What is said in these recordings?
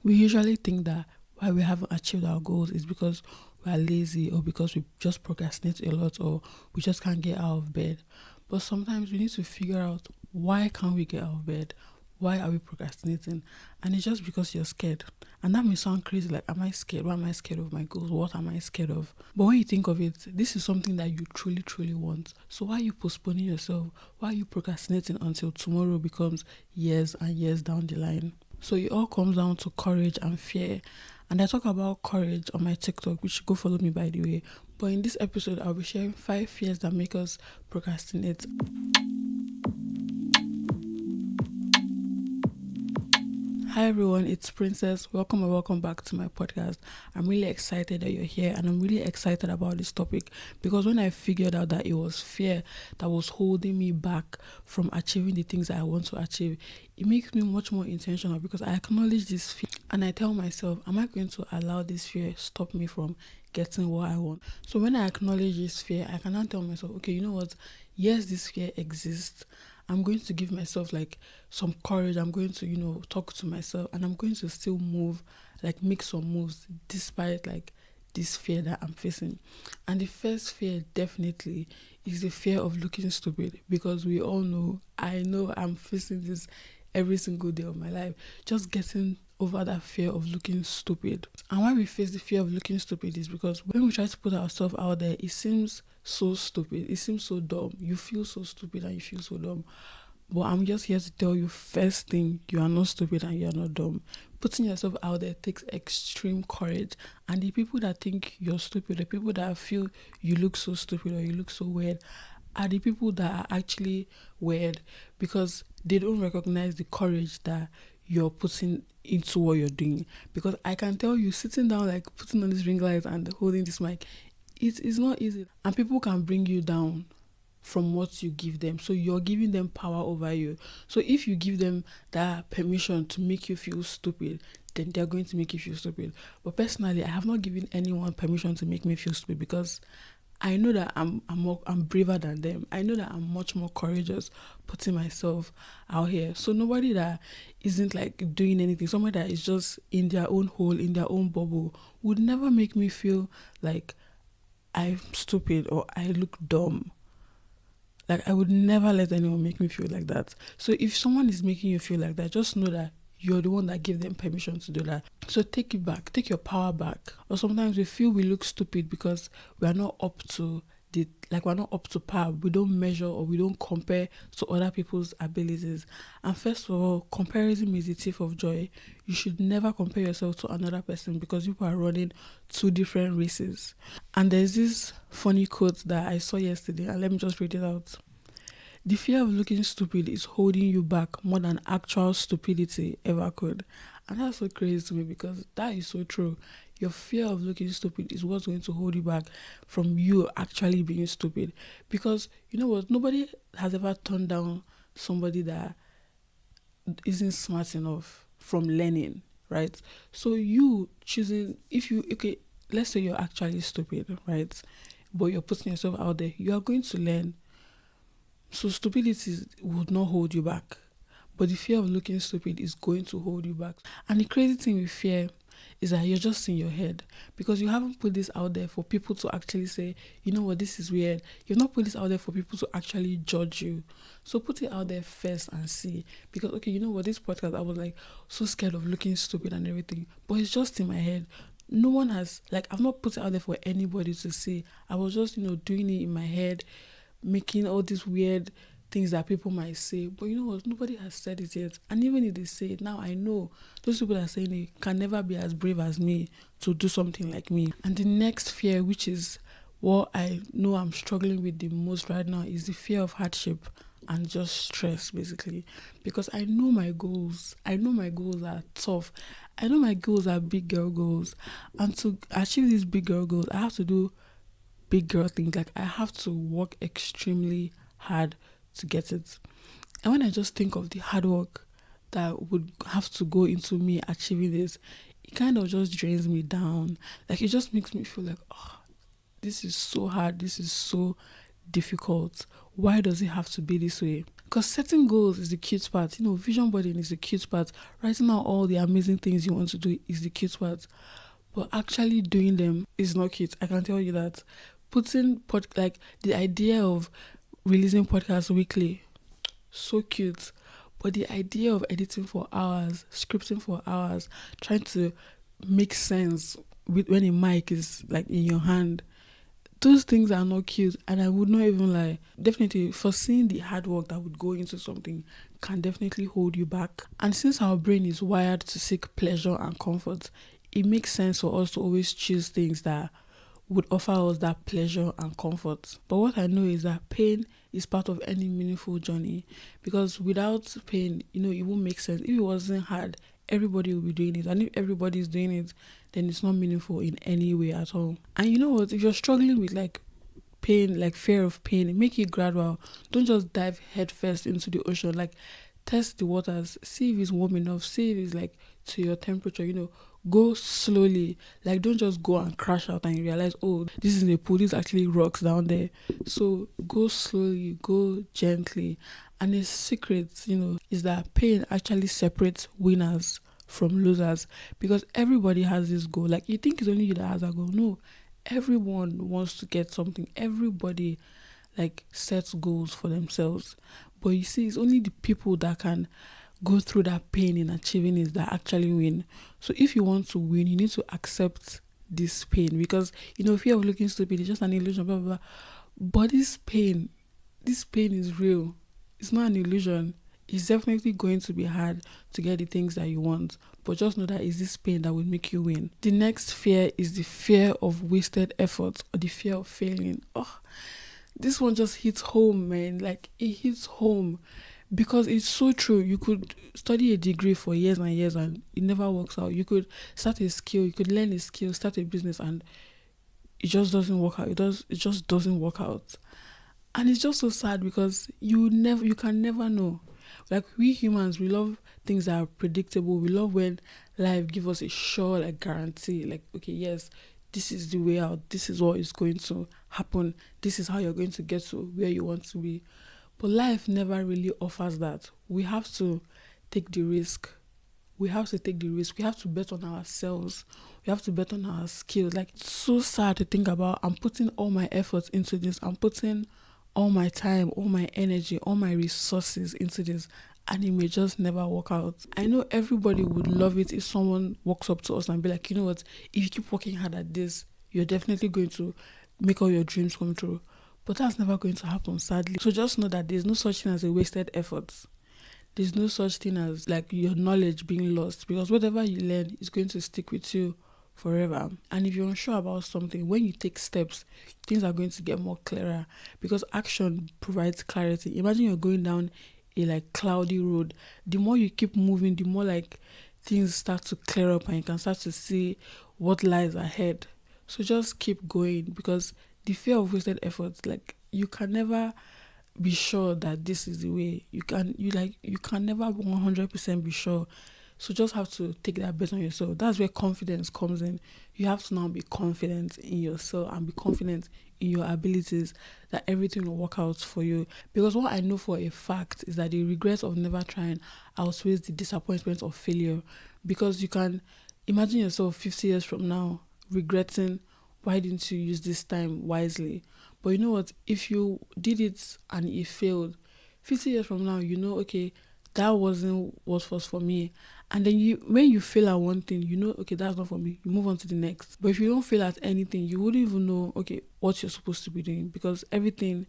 We usually think that why we haven't achieved our goals is because we are lazy, or because we just procrastinate a lot, or we just can't get out of bed. But sometimes we need to figure out, why can't we get out of bed? Why are we procrastinating? And it's just because you're scared. And that may sound crazy, like, am I scared? Why am I scared of my goals? What am I scared of? But when you think of it, this is something that you truly, truly want. So why are you postponing yourself? Why are you procrastinating until tomorrow becomes years and years down the line? So it all comes down to courage and fear. And I talk about courage on my TikTok, which go follow me, by the way. But in this episode, I'll be sharing 5 fears that make us procrastinate. Hi everyone, it's Princess. Welcome and welcome back to my podcast. I'm really excited that you're here, and I'm really excited about this topic because when I figured out that it was fear that was holding me back from achieving the things that I want to achieve, it makes me much more intentional because I acknowledge this fear and I tell myself, am I going to allow this fear stop me from getting what I want? So when I acknowledge this fear, I can now tell myself, okay, you know what? Yes, this fear exists. I'm going to give myself like some courage. I'm going to, talk to myself, and I'm going to still move, like make some moves despite like this fear that I'm facing. And the first fear definitely is the fear of looking stupid, because we all know, I know I'm facing this every single day of my life, just getting over that fear of looking stupid. And why we face the fear of looking stupid is because when we try to put ourselves out there, it seems so stupid. It seems so dumb. You feel so stupid and you feel so dumb. But I'm just here to tell you, first thing, you are not stupid and you are not dumb. Putting yourself out there takes extreme courage. And the people that think you're stupid, the people that feel you look so stupid or you look so weird, are the people that are actually weird, because they don't recognize the courage that you're putting into what you're doing. Because I can tell you, sitting down, like putting on this ring light and holding this mic, it is not easy. And people can bring you down from what you give them. So you're giving them power over you. So if you give them that permission to make you feel stupid, then they're going to make you feel stupid. But personally, I have not given anyone permission to make me feel stupid, because I know that I'm braver than them. I know that I'm much more courageous putting myself out here. So nobody that isn't like doing anything, somebody that is just in their own hole, in their own bubble, would never make me feel like I'm stupid or I look dumb. Like, I would never let anyone make me feel like that. So if someone is making you feel like that, just know that you're the one that gave them permission to do that. So take it back, take your power back. Or sometimes we feel we look stupid because we are not up to we're not up to par. We don't measure or we don't compare to other people's abilities. And first of all, comparison is the thief of joy. You should never compare yourself to another person, because people are running 2 different races. And there's this funny quote that I saw yesterday, and let me just read it out. The fear of looking stupid is holding you back more than actual stupidity ever could. And that's so crazy to me, because that is so true. Your fear of looking stupid is what's going to hold you back from you actually being stupid. Because you know what? Nobody has ever turned down somebody that isn't smart enough from learning, right? So you choosing, let's say you're actually stupid, right? But you're putting yourself out there, you are going to learn. So stupidity would not hold you back. But the fear of looking stupid is going to hold you back. And the crazy thing with fear is that you're just in your head, because you haven't put this out there for people to actually say, you know what, this is weird. You've not put this out there for people to actually judge you. So put it out there first and see. Because, okay, you know what, this podcast, I was like so scared of looking stupid and everything. But it's just in my head. No one has, I've not put it out there for anybody to see. I was just, doing it in my head, making all these weird things that people might say. But you know what? Nobody has said it yet. And even if they say it, now I know those people that are saying it can never be as brave as me to do something like me. And the next fear, which is what I know I'm struggling with the most right now, is the fear of hardship and just stress, basically. Because I know my goals. I know my goals are tough. I know my goals are big girl goals. And to achieve these big girl goals, I have to do big girl things. Like, I have to work extremely hard to get it. And when I just think of the hard work that would have to go into me achieving this, it kind of just drains me down. Like, it just makes me feel like, oh, this is so hard, this is so difficult. Why does it have to be this way? Because setting goals is the cute part. Vision boarding is the cute part. Writing out all the amazing things you want to do is the cute part. But actually doing them is not cute. I can tell you that. Like the idea of releasing podcasts weekly, so cute. But the idea of editing for hours, scripting for hours, trying to make sense when a mic is like in your hand, those things are not cute. And I would not even lie. Definitely, foreseeing the hard work that would go into something can definitely hold you back. And since our brain is wired to seek pleasure and comfort, it makes sense for us to always choose things that would offer us that pleasure and comfort. But what I know is that pain is part of any meaningful journey, because without pain, it won't make sense. If it wasn't hard, everybody will be doing it. And if everybody is doing it, then it's not meaningful in any way at all. And you know what? If you're struggling with like pain, like fear of pain, make it gradual. Don't just dive headfirst into the ocean. Like, test the waters, see if it's warm enough, see if it's like to your temperature, go slowly. Like, don't just go and crash out and you realize, oh, this is a pool, this actually rocks down there. So go slowly, go gently. And the secret, is that pain actually separates winners from losers, because everybody has this goal. Like, you think it's only you that has a goal. No, everyone wants to get something. Everybody like sets goals for themselves. But you see, it's only the people that can go through that pain in achieving it that actually win. So if you want to win, you need to accept this pain, because fear of looking stupid is just an illusion, blah blah blah. But this pain is real. It's not an illusion. It's definitely going to be hard to get the things that you want, but just know that it's this pain that will make you win. The next fear is the fear of wasted effort, or the fear of failing. Oh, this one just hits home, man. Like, it hits home, because it's so true. You could study a degree for years and years and it never works out. You could start a skill, you could learn a skill, start a business, and it just doesn't work out. It just doesn't work out. And it's just so sad, because you can never know. Like, we humans, we love things that are predictable. We love when life gives us a sure like guarantee. Like, okay, yes, this is the way out. This is what is going to happen. This is how you're going to get to where you want to be. But life never really offers that. We have to take the risk. We have to take the risk. We have to bet on ourselves. We have to bet on our skills. Like, it's so sad to think about. I'm putting all my efforts into this. I'm putting all my time, all my energy, all my resources into this, and it may just never work out. I know everybody would love it if someone walks up to us and be like, you know what, if you keep working hard at this, you're definitely going to make all your dreams come true. But that's never going to happen, sadly. So just know that there's no such thing as a wasted effort. There's no such thing as like your knowledge being lost, because whatever you learn is going to stick with you forever. And if you're unsure about something, when you take steps, things are going to get more clearer, because action provides clarity. Imagine you're going down a like cloudy road. The more you keep moving, the more like things start to clear up and you can start to see what lies ahead. So just keep going, because the fear of wasted efforts, like, you can never be sure that this is the way. You can never 100% be sure. So just have to take that bet on yourself. That's where confidence comes in. You have to now be confident in yourself and be confident in your abilities, that everything will work out for you. Because what I know for a fact is that the regret of never trying outweighs the disappointment of failure. Because you can imagine yourself 50 years from now regretting, why didn't you use this time wisely? But you know what? If you did it and it failed, 50 years from now, okay, that wasn't what was for me. And then when you fail at one thing, okay, that's not for me. You move on to the next. But if you don't fail at anything, you wouldn't even know, okay, what you're supposed to be doing, because everything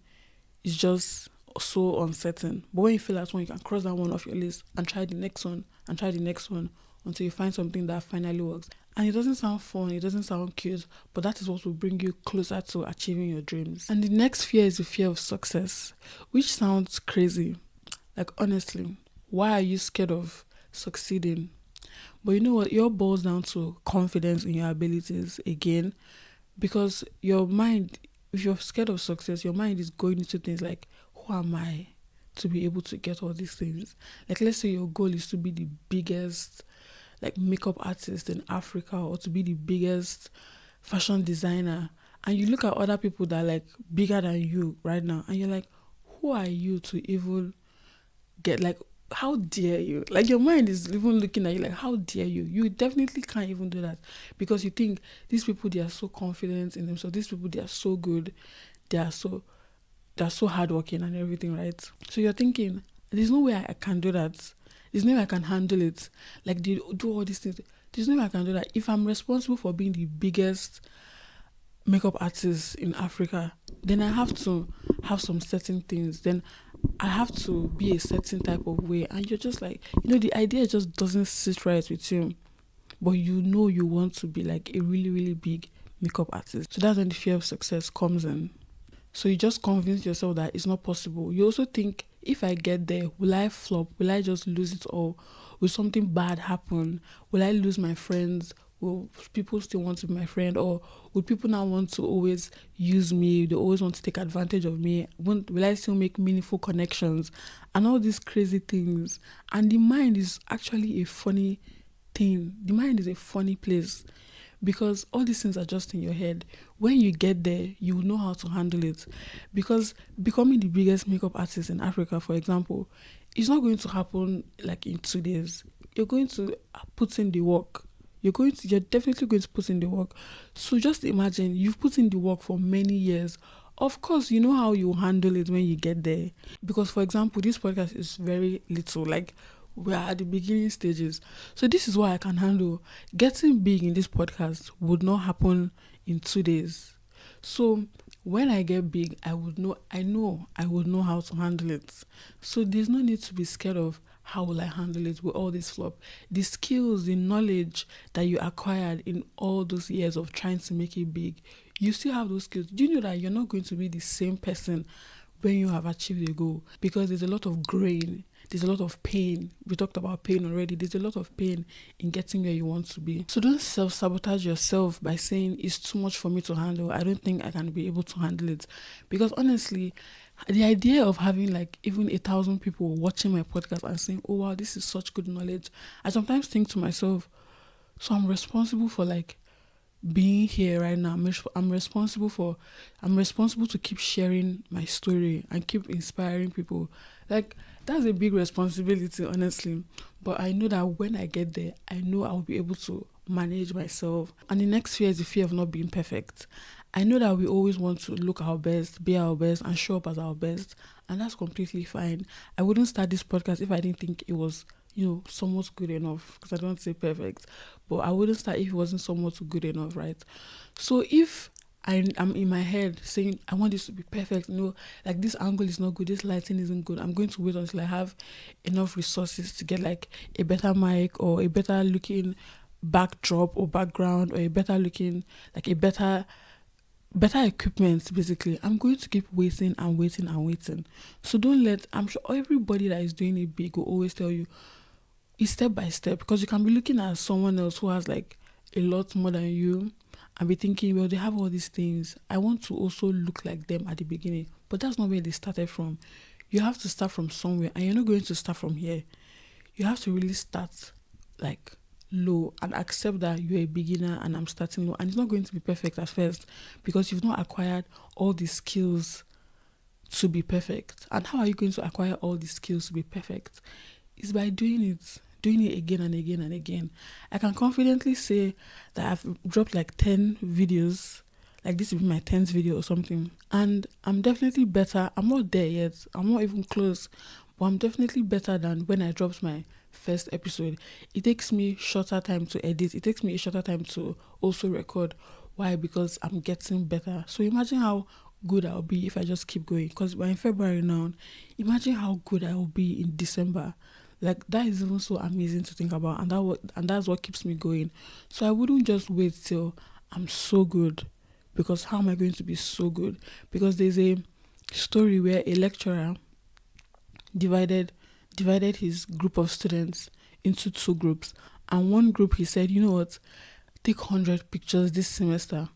is just so uncertain. But when you fail at one, you can cross that one off your list and try the next one and try the next one until you find something that finally works. And it doesn't sound fun, it doesn't sound cute, but that is what will bring you closer to achieving your dreams. And the next fear is the fear of success, which sounds crazy. Like, honestly, why are you scared of succeeding? But you know what? It all boils down to confidence in your abilities again, because your mind, if you're scared of success, your mind is going into things like, who am I to be able to get all these things? Like, let's say your goal is to be the biggest like makeup artist in Africa, or to be the biggest fashion designer, and you look at other people that are like bigger than you right now, and you're like, who are you to even get like, how dare you? Like your mind is even looking at you like, how dare you? You definitely can't even do that because you think these people, they are so confident in themselves. These people, they are so good. They are so they're so hardworking and everything, right? So you're thinking, there's no way I can do that. There's no way I can handle it. Like they do all these things. There's no way I can do that. If I'm responsible for being the biggest makeup artist in Africa, then I have to have some certain things. Then I have to be a certain type of way. And you're just like, the idea just doesn't sit right with you. But you want to be like a really, really big makeup artist. So that's when the fear of success comes in. So you just convince yourself that it's not possible. You also think, if I get there, will I flop? Will I just lose it all? Will something bad happen? Will I lose my friends? Will people still want to be my friend? Or will people now want to always use me? They always want to take advantage of me? Will I still make meaningful connections? And all these crazy things. And the mind is actually a funny thing. The mind is a funny place. Because all these things are just in your head. When you get there, you will know how to handle it. Because becoming the biggest makeup artist in Africa, for example, it's not going to happen like in 2 days. You're going to put in the work. You're definitely going to put in the work. So just imagine you've put in the work for many years. Of course, you know how you handle it when you get there. Because, for example, this podcast is very little. Like, we're at the beginning stages. So this is what I can handle. Getting big in this podcast would not happen in 2 days. So when I get big, I would know how to handle it. So there's no need to be scared of how will I handle it with all this flop. The skills, the knowledge that you acquired in all those years of trying to make it big, you still have those skills. Do you know that you're not going to be the same person when you have achieved a goal? Because there's a lot of grain. There's a lot of pain. We talked about pain already. There's a lot of pain in getting where you want to be. So don't self-sabotage yourself by saying it's too much for me to handle. I don't think I can be able to handle it. Because honestly, the idea of having like even 1,000 people watching my podcast and saying, oh wow, this is such good knowledge. I sometimes think to myself, so I'm responsible for like being here right now. I'm responsible to keep sharing my story and keep inspiring people. Like, that's a big responsibility, honestly. But I know that when I get there, I know I'll be able to manage myself. And the next fear is the fear of not being perfect. I know that we always want to look our best, be our best, and show up as our best. And that's completely fine. I wouldn't start this podcast if I didn't think it was, somewhat good enough. Because I don't say perfect. But I wouldn't start if it wasn't somewhat good enough, right? So if I'm in my head saying, I want this to be perfect, like this angle is not good, this lighting isn't good, I'm going to wait until I have enough resources to get like a better mic or a better looking backdrop or background or a better looking, like a better equipment. Basically, I'm going to keep waiting and waiting and waiting. So I'm sure everybody that is doing it big will always tell you it's step by step, because you can be looking at someone else who has like a lot more than you and be thinking, well, they have all these things, I want to also look like them at the beginning. But that's not where they started from. You have to start from somewhere, and you're not going to start from here. You have to really start like low and accept that you're a beginner and I'm starting low, and it's not going to be perfect at first because you've not acquired all the skills to be perfect. And how are you going to acquire all the skills to be perfect? It's by doing it again and again and again. I can confidently say that I've dropped like 10 videos, like this will be my 10th video or something, and I'm definitely better. I'm not there yet, I'm not even close, but I'm definitely better than when I dropped my first episode. It takes me shorter time to edit, it takes me a shorter time to also record. Why? Because I'm getting better. So imagine how good I'll be if I just keep going, because we're in February now. Imagine how good I will be in December. Like, that is even so amazing to think about, and that's what keeps me going. So I wouldn't just wait till I'm so good, because how am I going to be so good? Because there's a story where a lecturer divided his group of students into 2 groups, and one group, he said, you know what, take 100 pictures this semester,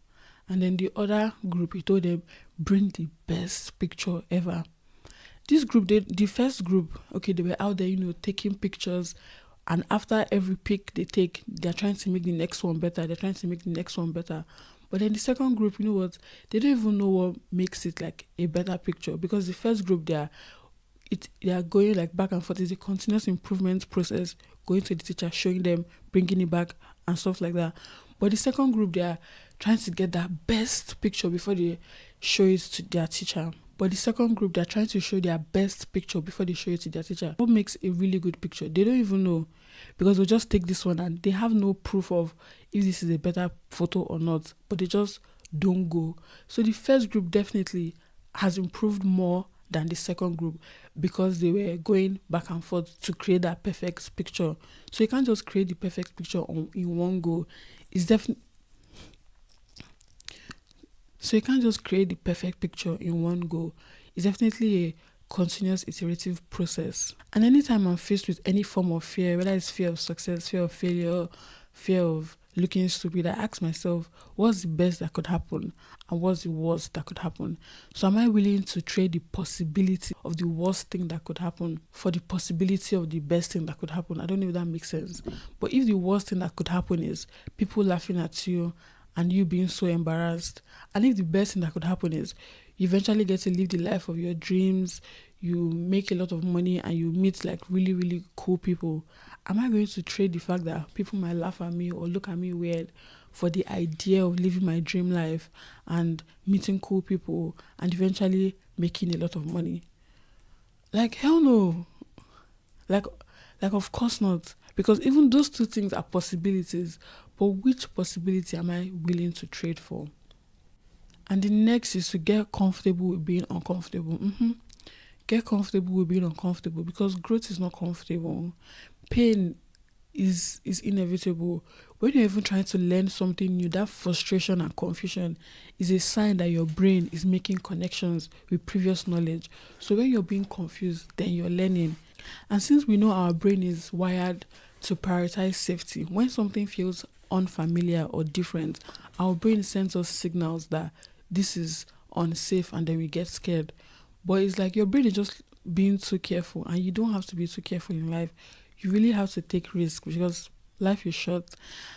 and then the other group, he told them, bring the best picture ever. This group, the first group, okay, they were out there, taking pictures, and after every pic they take, they're trying to make the next one better. But then the second group, you know what, they don't even know what makes it like a better picture, because the first group, they are going like back and forth. It's a continuous improvement process, going to the teacher, showing them, bringing it back and stuff like that. But the second group, they are trying to get that best picture before they show it to their teacher. But the second group, they're trying to show their best picture before they show it to their teacher. What makes a really good picture? They don't even know, because they'll just take this one and they have no proof of if this is a better photo or not, but they just don't go. So the first group definitely has improved more than the second group, because they were going back and forth to create that perfect picture. So you can't just create the perfect picture in one go. It's definitely So you can't just create the perfect picture in one go. It's definitely a continuous iterative process. And anytime I'm faced with any form of fear, whether it's fear of success, fear of failure, fear of looking stupid, I ask myself, what's the best that could happen and what's the worst that could happen? So am I willing to trade the possibility of the worst thing that could happen for the possibility of the best thing that could happen? I don't know if that makes sense. But if the worst thing that could happen is people laughing at you and you being so embarrassed, and if the best thing that could happen is you eventually get to live the life of your dreams, you make a lot of money and you meet like really, really cool people, am I going to trade the fact that people might laugh at me or look at me weird for the idea of living my dream life and meeting cool people and eventually making a lot of money? Like, hell no. Like of course not. Because even those two things are possibilities, but which possibility am I willing to trade for? And the next is to get comfortable with being uncomfortable. Get comfortable with being uncomfortable, because growth is not comfortable. Pain is inevitable. When you're even trying to learn something new, that frustration and confusion is a sign that your brain is making connections with previous knowledge. So when you're being confused, then you're learning. And since we know our brain is wired to prioritize safety, when something feels unfamiliar or different, our brain sends us signals that this is unsafe, and then we get scared. But it's like your brain is just being too careful, and you don't have to be too careful in life. You really have to take risks, because life is short.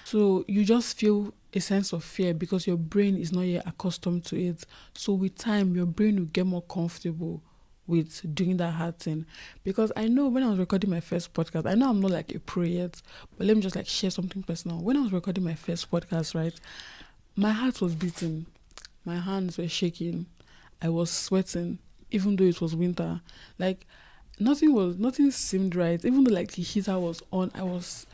So you just feel a sense of fear because your brain is not yet accustomed to it. So with time, your brain will get more comfortable with doing that hard thing. Because I know when I was recording my first podcast, I know I'm not like a pro yet, but let me just like share something personal. When I was recording my first podcast, right, my heart was beating, my hands were shaking, I was sweating, even though it was winter. Like nothing seemed right. Even though like the heater was on, I was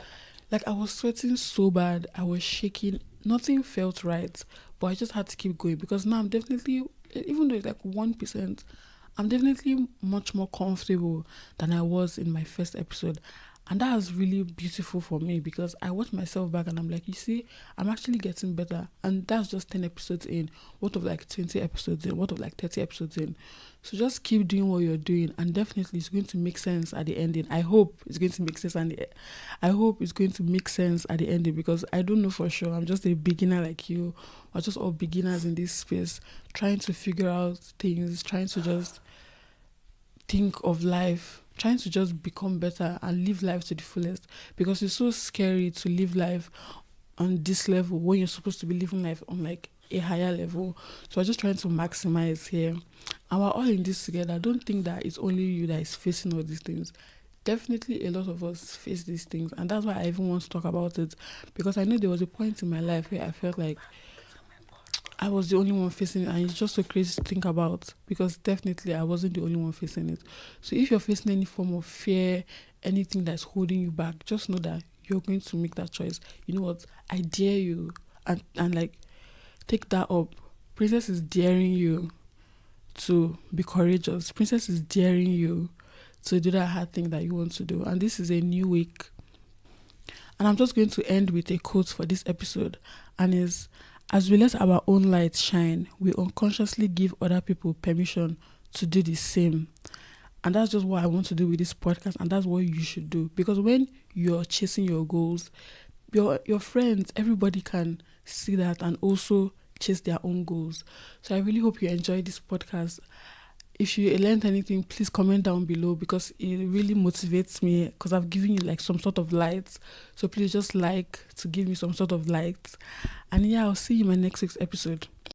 sweating so bad, I was shaking, nothing felt right. But I just had to keep going, because now I'm definitely, even though it's like 1%, I'm definitely much more comfortable than I was in my first episode. And that was really beautiful for me, because I watched myself back and I'm like, you see, I'm actually getting better. And that's just 10 episodes in. What of like 20 episodes in? What of like 30 episodes in? So just keep doing what you're doing, and definitely it's going to make sense at the ending. I hope it's going to make sense, and I hope it's going to make sense at the ending, because I don't know for sure. I'm just a beginner like you. We're just all beginners in this space, trying to figure out things, trying to just think of life, trying to just become better and live life to the fullest, because it's so scary to live life on this level when you're supposed to be living life on like a higher level. So I'm just trying to maximize here, and we're all in this together. I don't think that it's only you that is facing all these things. Definitely a lot of us face these things, and that's why I even want to talk about it, because I know there was a point in my life where I felt like I was the only one facing it, and it's just so crazy to think about, because definitely I wasn't the only one facing it. So if you're facing any form of fear, anything that's holding you back, just know that you're going to make that choice. You know what? I dare you, and like, take that up. Princess is daring you to be courageous. Princess is daring you to do that hard thing that you want to do. And this is a new week. And I'm just going to end with a quote for this episode, and is, as we let our own light shine, we unconsciously give other people permission to do the same. And that's just what I want to do with this podcast, and that's what you should do. Because when you're chasing your goals, your friends, everybody can see that and also chase their own goals. So I really hope you enjoyed this podcast. If you learned anything, please comment down below, because it really motivates me, because I've given you like some sort of light. So please just like to give me some sort of light. And yeah, I'll see you in my next week's episode.